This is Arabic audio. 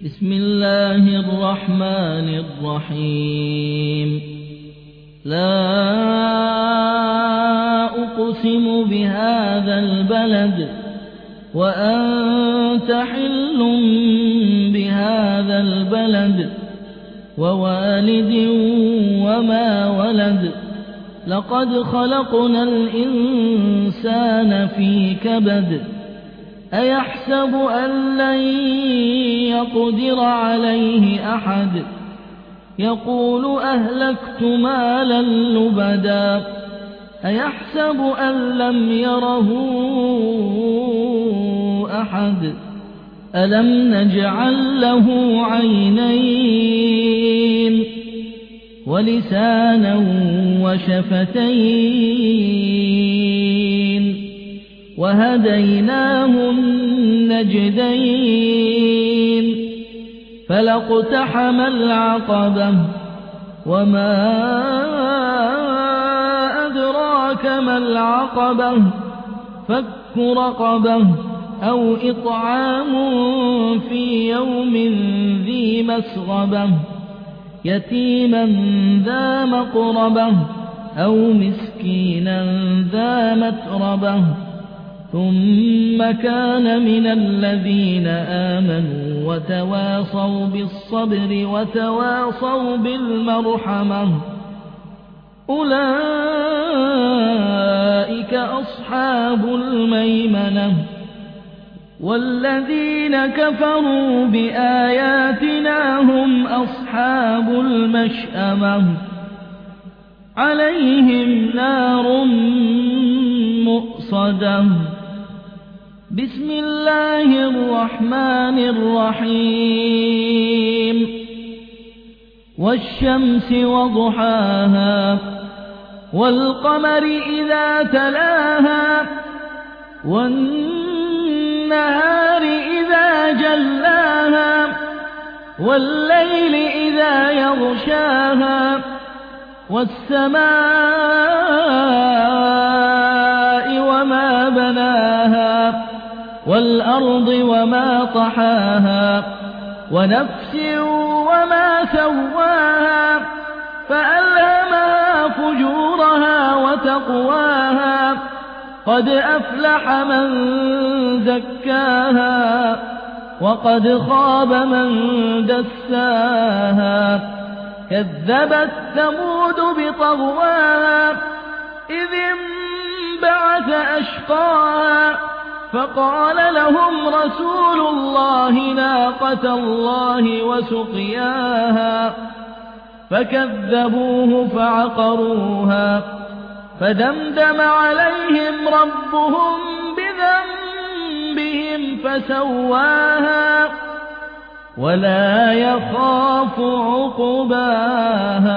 بسم الله الرحمن الرحيم لا أقسم بهذا البلد وأنت حل بهذا البلد ووالد وما ولد لقد خلقنا الإنسان في كبد أيحسب أن لن يقدر عليه أحد يقول أهلكت مالا لبدا أيحسب أن لم يره أحد ألم نجعل له عينين ولسانا وشفتين وهديناه النجدين فلاقتحم العقبة وما أدراك ما العقبة فك رقبة أو إطعام في يوم ذي مسغبة يتيما ذا مقربة أو مسكينا ذا متربة ثم كان من الذين آمنوا وتواصوا بالصبر وتواصوا بالمرحمة أولئك أصحاب الميمنة والذين كفروا بآياتنا هم أصحاب المشأمة عليهم نار مؤصدة بسم الله الرحمن الرحيم والشمس وضحاها والقمر إذا تلاها والنهار إذا جلاها والليل إذا يغشاها والسماء وما بناها والأرض وما طحاها ونفس وما سواها فألهمها فجورها وتقواها قد أفلح من زكاها وقد خاب من دساها كذبت ثمود بطغواها إذ انبعث أشقاها فقال لهم رسول الله ناقة الله وسقياها فكذبوه فعقروها فدمدم عليهم ربهم بذنبهم فسواها ولا يخاف عقباها